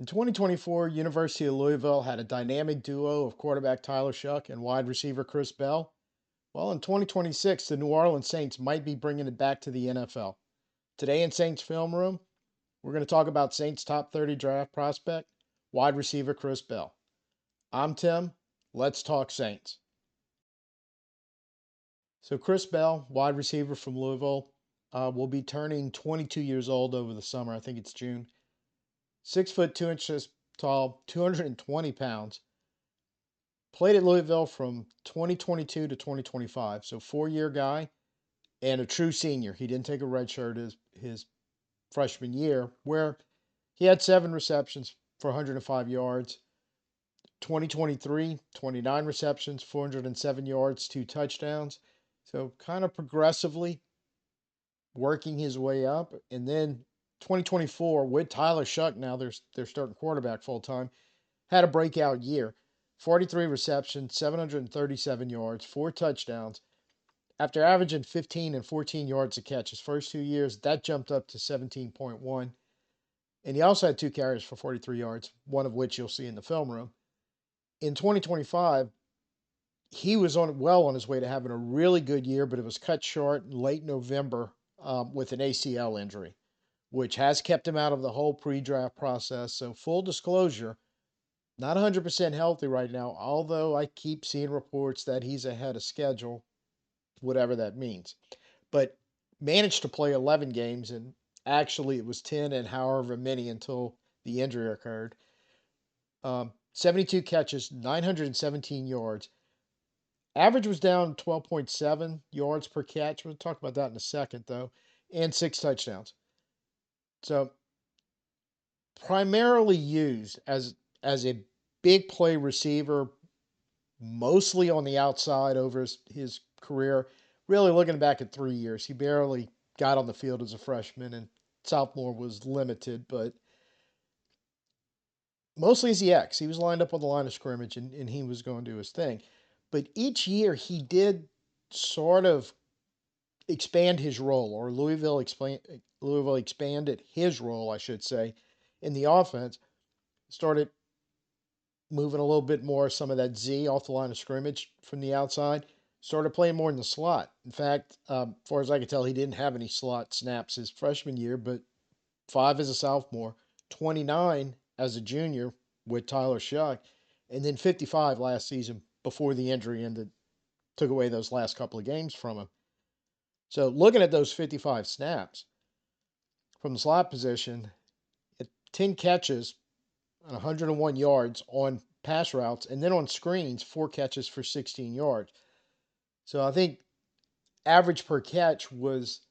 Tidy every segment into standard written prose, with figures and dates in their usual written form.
In 2024, University of Louisville had a dynamic duo of quarterback Tyler Shough and wide receiver Chris Bell. Well, in 2026, the New Orleans Saints might be bringing it back to the NFL. Today in Saints Film Room, we're going to talk about Saints top 30 draft prospect, wide receiver Chris Bell. I'm Tim. Let's talk Saints. So, Chris Bell, wide receiver from Louisville, will be turning 22 years old over the summer. I think it's June. 6 foot 2 inches tall, 220 pounds. Played at Louisville from 2022 to 2025. So 4-year guy and a true senior. He didn't take a red shirt his freshman year, where he had 7 receptions for 105 yards. 2023, 29 receptions, 407 yards, 2 touchdowns. So kind of progressively working his way up. And then 2024 with Tyler Shough, now they're starting quarterback full time, had a breakout year. 43 receptions, 737 yards, 4 touchdowns. After averaging 15 and 14 yards a catch his first 2 years, that jumped up to 17.1. And he also had 2 carries for 43 yards, one of which you'll see in the film room. In 2025, he was on his way to having a really good year, but it was cut short in late November with an ACL injury, which has kept him out of the whole pre-draft process. So full disclosure, not 100% healthy right now, although I keep seeing reports that he's ahead of schedule, whatever that means. But managed to play 11 games, and actually it was 10 and however many until the injury occurred. 72 catches, 917 yards. Average was down 12.7 yards per catch. We'll talk about that in a second, though, and 6 touchdowns. So primarily used as a big play receiver, mostly on the outside over his career. Really looking back at 3 years, he barely got on the field as a freshman, and sophomore was limited, but mostly as the X. He was lined up on the line of scrimmage, and he was going to do his thing. But each year he did sort of expand his role, or Louisville expanded his role, I should say, in the offense. Started moving a little bit more some of that Z off the line of scrimmage from the outside. Started playing more in the slot. In fact, as far as I could tell, he didn't have any slot snaps his freshman year, but 5 as a sophomore, 29 as a junior with Tyler Shough, and then 55 last season before the injury ended, took away those last couple of games from him. So looking at those 55 snaps from the slot position, at 10 catches and 101 yards on pass routes, and then on screens, 4 catches for 16 yards. So I think average per catch was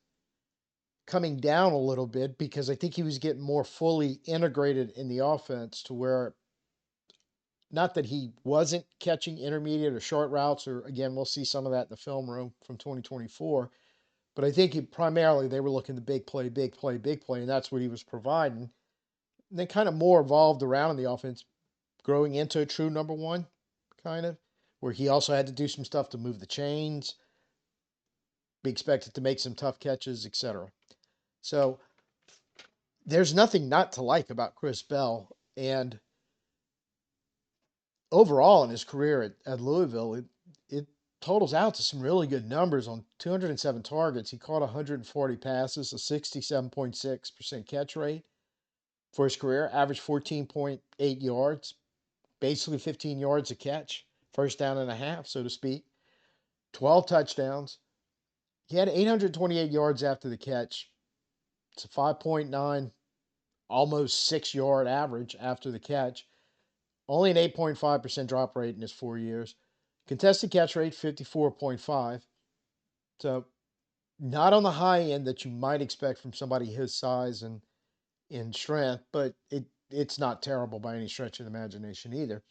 coming down a little bit because I think he was getting more fully integrated in the offense, to where, not that he wasn't catching intermediate or short routes, or again, we'll see some of that in the film room from 2024. But I think primarily they were looking to big play, big play, big play, and that's what he was providing. And they kind of more evolved around in the offense, growing into a true number one, kind of, where he also had to do some stuff to move the chains, be expected to make some tough catches, etc. So there's nothing not to like about Chris Bell. And overall in his career at Louisville, it totals out to some really good numbers. On 207 targets, he caught 140 passes, a 67.6% catch rate for his career, averaged 14.8 yards, basically 15 yards a catch, first down and a half, so to speak, 12 touchdowns. He had 828 yards after the catch. It's a 5.9, almost 6 yard average after the catch. Only an 8.5% drop rate in his 4 years. Contested catch rate, 54.5. So not on the high end that you might expect from somebody his size and in strength, but it's not terrible by any stretch of the imagination either.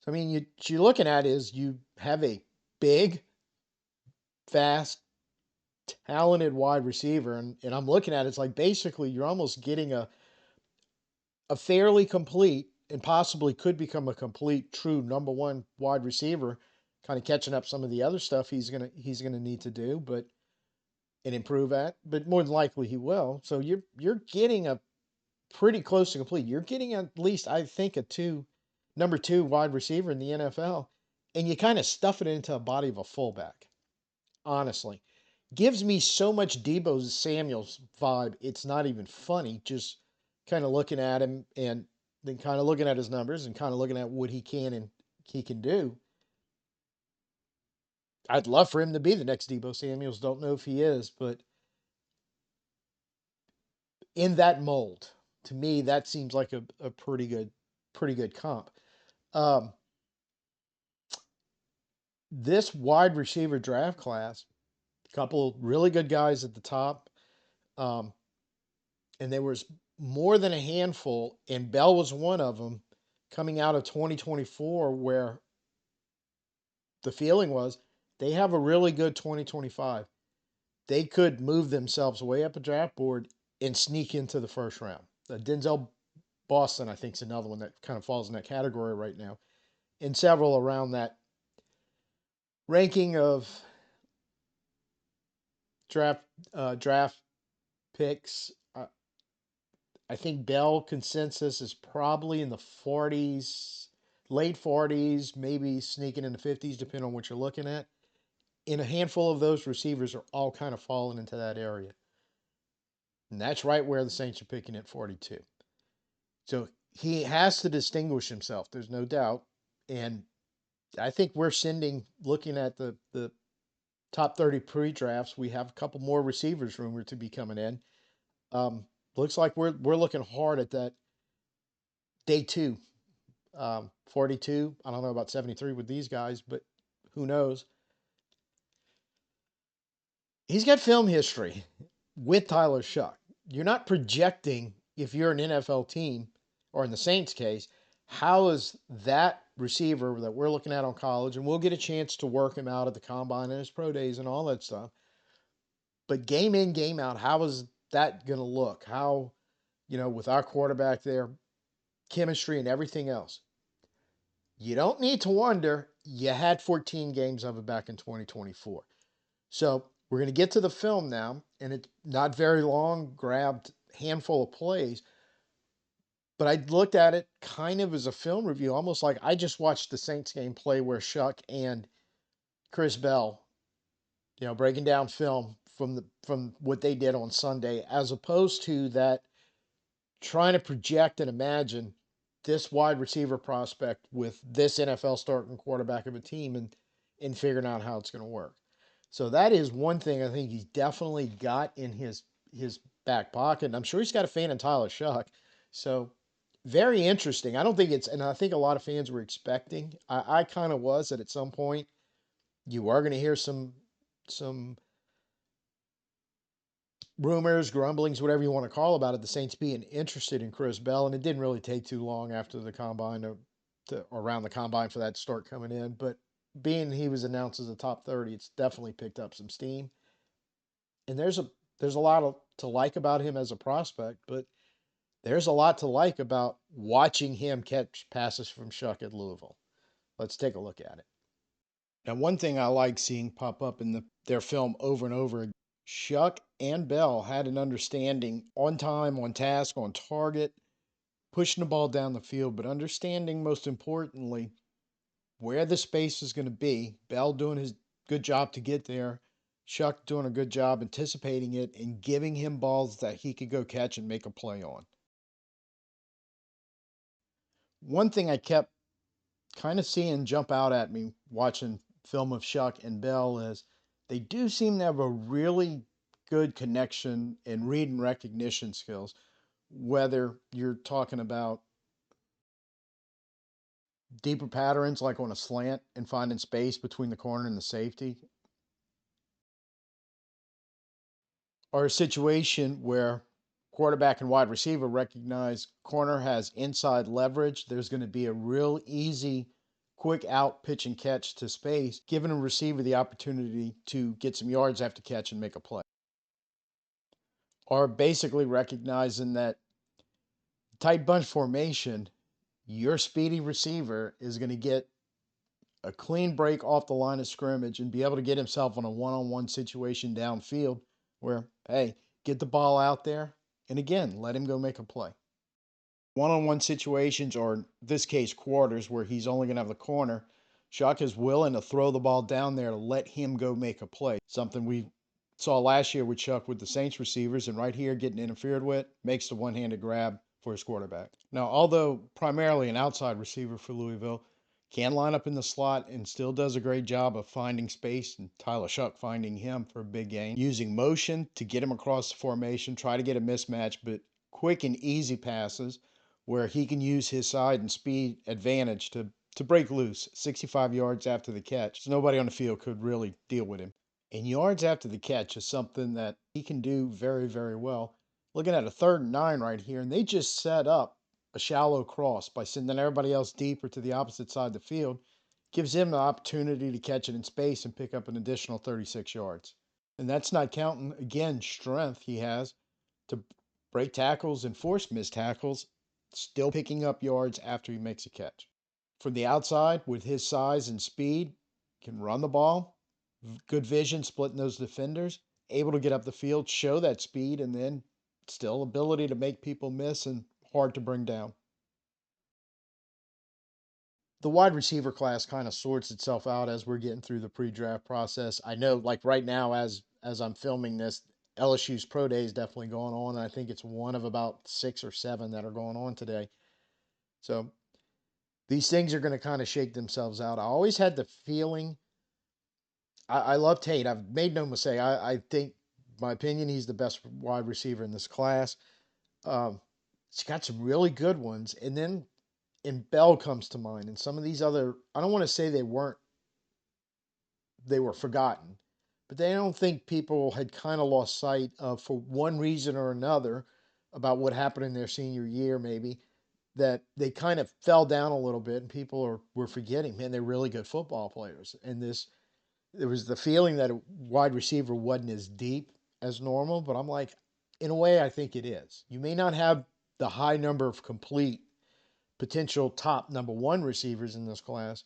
So, I mean, what you're looking at is you have a big, fast, talented wide receiver, and I'm looking at it, it's like basically you're almost getting a fairly complete, and possibly could become a complete true number one wide receiver, kind of catching up some of the other stuff he's gonna need to do, but and improve at, but more than likely he will. So you're getting a pretty close to complete. You're getting at least, I think, number two wide receiver in the NFL, and you kind of stuff it into a body of a fullback. Honestly, gives me so much Debo Samuel's vibe. It's not even funny. Just kind of looking at him and then kind of looking at his numbers and kind of looking at what he can do. I'd love for him to be the next Debo Samuels. Don't know if he is, but in that mold, to me, that seems like a pretty good comp. Um, this wide receiver draft class, a couple really good guys at the top, um, and there was more than a handful, and Bell was one of them coming out of 2024, where the feeling was they have a really good 2025. They could move themselves way up a draft board and sneak into the first round. Denzel Boston, I think, is another one that kind of falls in that category right now, and several around that ranking of draft draft picks. I think Bell consensus is probably in the 40s, late 40s, maybe sneaking in the 50s, depending on what you're looking at. And a handful of those receivers are all kind of falling into that area. And that's right where the Saints are picking at 42. So he has to distinguish himself, there's no doubt. And I think we're looking at the top 30 pre-drafts, we have a couple more receivers rumored to be coming in. Looks like we're looking hard at that day two. 42. I don't know about 73 with these guys, but who knows? He's got film history with Tyler Shough. You're not projecting, if you're an NFL team, or in the Saints case, how is that receiver that we're looking at on college, and we'll get a chance to work him out at the combine and his pro days and all that stuff. But game in, game out, how is that going to look? How, with our quarterback there, chemistry and everything else. You don't need to wonder. You had 14 games of it back in 2024. So we're going to get to the film now, and it's not very long, grabbed handful of plays. But I looked at it kind of as a film review, almost like I just watched the Saints game play where Shough and Chris Bell, breaking down film from what they did on Sunday, as opposed to that trying to project and imagine this wide receiver prospect with this NFL starting quarterback of a team and figuring out how it's going to work. So that is one thing I think he's definitely got in his back pocket. And I'm sure he's got a fan in Tyler Shough. So very interesting. I don't think and I think a lot of fans were expecting. I kind of was that at some point you are going to hear some rumors, grumblings, whatever you want to call about it, the Saints being interested in Chris Bell, and it didn't really take too long after the combine or around the combine for that to start coming in. But being he was announced as a top 30, it's definitely picked up some steam. And there's a lot to like about him as a prospect, but there's a lot to like about watching him catch passes from Shough at Louisville. Let's take a look at it. Now, one thing I like seeing pop up in their film over and over, Shough and Bell had an understanding on time, on task, on target, pushing the ball down the field, but understanding most importantly where the space is going to be. Bell doing his good job to get there, Shough doing a good job anticipating it and giving him balls that he could go catch and make a play on. One thing I kept kind of seeing jump out at me watching film of Shough and Bell is they do seem to have a really good connection and read and recognition skills, whether you're talking about deeper patterns like on a slant and finding space between the corner and the safety, or a situation where quarterback and wide receiver recognize corner has inside leverage. There's going to be a real easy, quick out pitch and catch to space, giving a receiver the opportunity to get some yards after catch and make a play. Or basically recognizing that tight bunch formation, your speedy receiver is going to get a clean break off the line of scrimmage and be able to get himself on a one-on-one situation downfield where, hey, get the ball out there and again, let him go make a play. one-on-one situations, or in this case, quarters, where he's only going to have the corner, Shough is willing to throw the ball down there to let him go make a play. Something we saw last year with Shough with the Saints receivers, and right here getting interfered with, makes the one-handed grab for his quarterback. Now, although primarily an outside receiver for Louisville, can line up in the slot and still does a great job of finding space, and Tyler Shough finding him for a big gain, using motion to get him across the formation, try to get a mismatch, but quick and easy passes where he can use his side and speed advantage to break loose 65 yards after the catch. So nobody on the field could really deal with him. And yards after the catch is something that he can do very, very well. Looking at a 3rd and 9 right here, and they just set up a shallow cross by sending everybody else deeper to the opposite side of the field. Gives him the opportunity to catch it in space and pick up an additional 36 yards. And that's not counting, again, strength he has to break tackles and force missed tackles, still picking up yards after he makes a catch. From the outside, with his size and speed, can run the ball, good vision, splitting those defenders, able to get up the field, show that speed, and then still ability to make people miss and hard to bring down. The wide receiver class kind of sorts itself out as we're getting through the pre-draft process. I know, like right now, as I'm filming this, LSU's pro day is definitely going on. And I think it's one of about 6 or 7 that are going on today. So these things are going to kind of shake themselves out. I always had the feeling. I love Tate. I've made no mistake. I think, my opinion, he's the best wide receiver in this class. Um, he's got some really good ones, and then and Bell comes to mind, and some of these other. I don't want to say they were forgotten, but they don't think people had kind of lost sight of, for one reason or another, about what happened in their senior year, maybe, that they kind of fell down a little bit, and were forgetting, man, they're really good football players. And there was the feeling that a wide receiver wasn't as deep as normal, but I'm like, in a way, I think it is. You may not have the high number of complete potential top number 1 receivers in this class,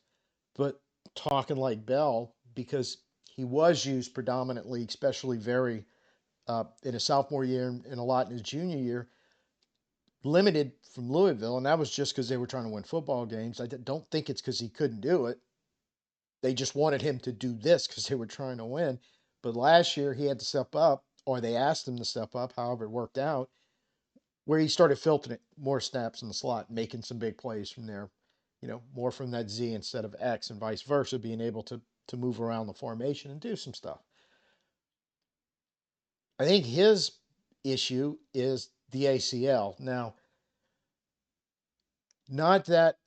but talking like Bell, because he was used predominantly, especially very in his sophomore year and a lot in his junior year, limited from Louisville, and that was just because they were trying to win football games. I don't think it's because he couldn't do it. They just wanted him to do this because they were trying to win. But last year he had to step up, or they asked him to step up, however it worked out, where he started filtering more snaps in the slot, making some big plays from there. More from that Z instead of X, and vice versa, being able to move around the formation and do some stuff. I think his issue is the ACL. Now, not that,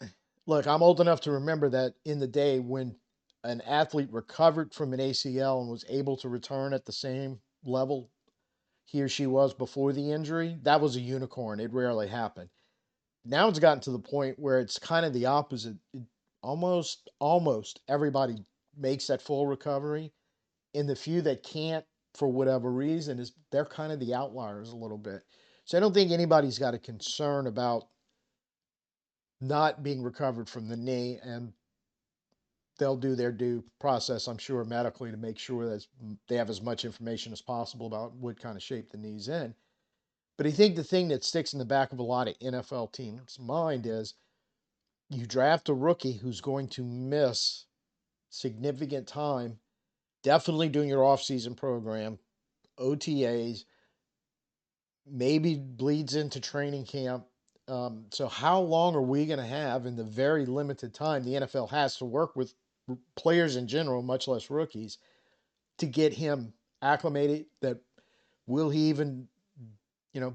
look, I'm old enough to remember that in the day when an athlete recovered from an ACL and was able to return at the same level he or she was before the injury, that was a unicorn. It rarely happened. Now it's gotten to the point where it's kind of the opposite. Almost everybody makes that full recovery, and the few that can't, for whatever reason, is they're kind of the outliers a little bit. So I don't think anybody's got a concern about not being recovered from the knee, and they'll do their due process, I'm sure, medically, to make sure that they have as much information as possible about what kind of shape the knee's in. But I think the thing that sticks in the back of a lot of NFL teams' mind is you draft a rookie who's going to miss significant time, definitely doing your offseason program, OTAs, maybe bleeds into training camp. So how long are we going to have in the very limited time the NFL has to work with players in general, much less rookies, to get him acclimated? That will he even,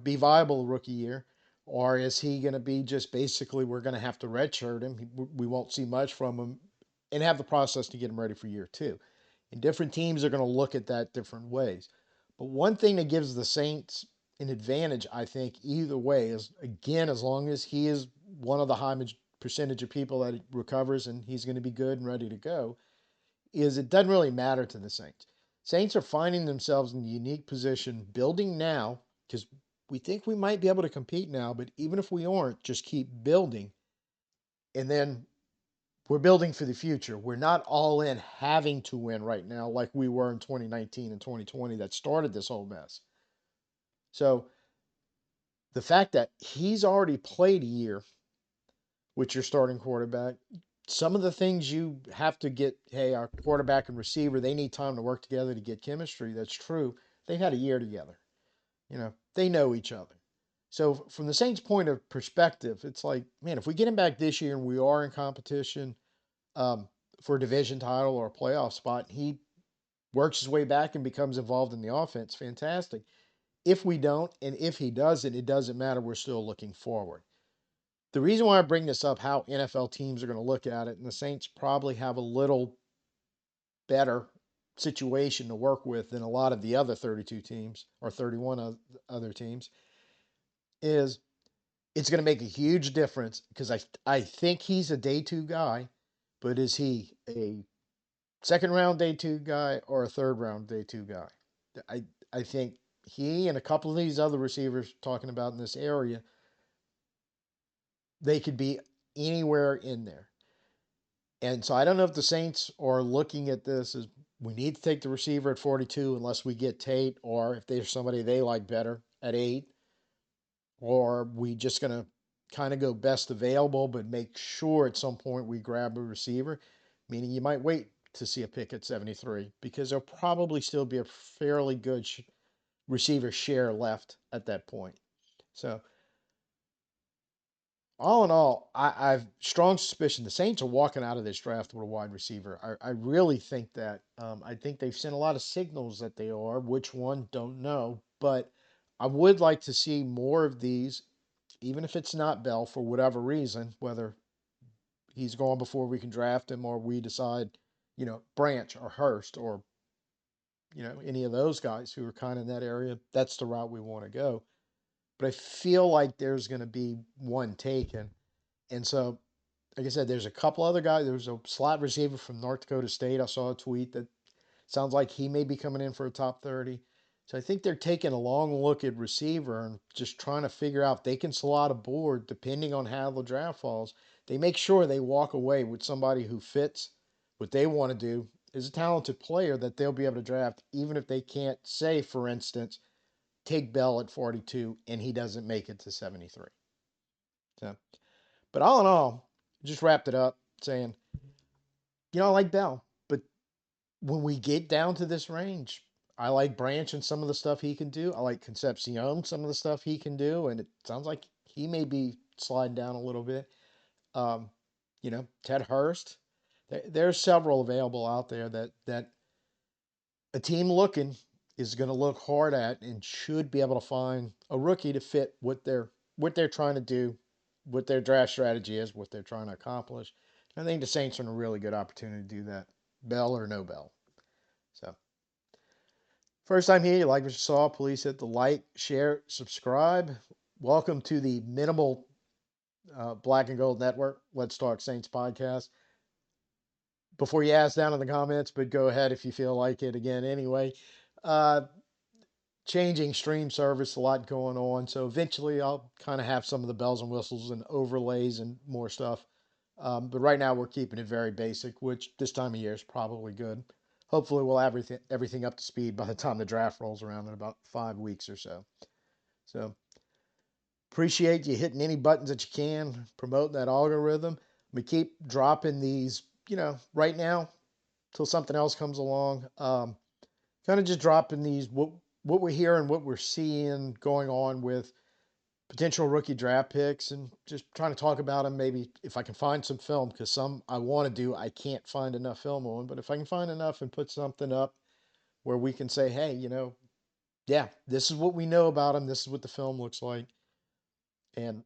be viable rookie year, or is he going to be just basically we're going to have to redshirt him? We won't see much from him, and have the process to get him ready for year 2. And different teams are going to look at that different ways. But one thing that gives the Saints an advantage, I think, either way is, again, as long as he is one of the high percentage of people that recovers and he's going to be good and ready to go, is it doesn't really matter to the Saints. Saints are finding themselves in a unique position building now, because we think we might be able to compete now, but even if we aren't, just keep building. And then we're building for the future. We're not all in having to win right now like we were in 2019 and 2020 that started this whole mess. So the fact that he's already played a year with your starting quarterback, some of the things you have to get, hey, our quarterback and receiver, they need time to work together to get chemistry. That's true. They've had a year together. They know each other. So from the Saints' point of perspective, it's like, man, if we get him back this year and we are in competition um, for a division title or a playoff spot, he works his way back and becomes involved in the offense, fantastic. If we don't, and if he doesn't, it doesn't matter. We're still looking forward. The reason why I bring this up, how NFL teams are going to look at it, and the Saints probably have a little better situation to work with than a lot of the other 32 teams or 31 other teams, is it's going to make a huge difference because I think he's a day two guy, but is he a second round day two guy or a third round day two guy? I I think he and a couple of these other receivers talking about in this area, they could be anywhere in there. And so I don't know if the Saints are looking at this as we need to take the receiver at 42 unless we get Tate, or if there's somebody they like better at 8, or we just going to kind of go best available, but make sure at some point we grab a receiver, meaning you might wait to see a pick at 73 because there'll probably still be a fairly good receiver share left at that point. So all in all, I've strong suspicion the Saints are walking out of this draft with a wide receiver. I really think that. I think they've sent a lot of signals that they are. Which one, don't know. But I would like to see more of these, even if it's not Bell for whatever reason, whether he's gone before we can draft him or we decide, Branch or Hurst or, any of those guys who are kind of in that area. That's the route we want to go. But I feel like there's going to be one taken. And so, like I said, there's a couple other guys. There's a slot receiver from North Dakota State. I saw a tweet that sounds like he may be coming in for a top 30. So I think they're taking a long look at receiver and just trying to figure out if they can slot a board depending on how the draft falls. They make sure they walk away with somebody who fits what they want to do, is a talented player that they'll be able to draft, even if they can't say, for instance, take Bell at 42 and he doesn't make it to 73. So, but all in all, just wrapped it up saying, I like Bell, but when we get down to this range, I like Branch and some of the stuff he can do. I like Concepcion, some of the stuff he can do, and it sounds like he may be sliding down a little bit. Um, Ted Hurst. There's several available out there that a team looking is going to look hard at and should be able to find a rookie to fit what they're trying to do, what their draft strategy is, what they're trying to accomplish. I think the Saints are in a really good opportunity to do that, Bell or no Bell. So, first time here, you like what you saw, please hit the like, share, subscribe. Welcome to the minimal Black and Gold Network, Let's Talk Saints podcast. Before you ask down in the comments, but go ahead if you feel like it again anyway. Uh, Changing stream service, a lot going on. So eventually I'll kind of have some of the bells and whistles and overlays and more stuff. But right now we're keeping it very basic, which this time of year is probably good. Hopefully we'll have everything up to speed by the time the draft rolls around in about 5 weeks or so. So appreciate you hitting any buttons that you can, promoting that algorithm. We keep dropping these, right now till something else comes along. Kind of just dropping these what we're hearing, what we're seeing going on with potential rookie draft picks, and just trying to talk about them. Maybe if I can find some film, because some I want to do, I can't find enough film on. But if I can find enough and put something up where we can say, hey, yeah, this is what we know about them. This is what the film looks like, and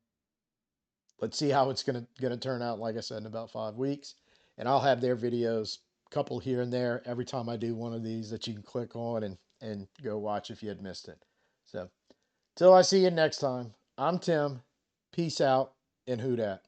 let's see how it's gonna turn out. Like I said, in about 5 weeks, and I'll have their videos, couple here and there, every time I do one of these that you can click on and go watch if you had missed it. So till I see you next time, I'm Tim. Peace out and who dat.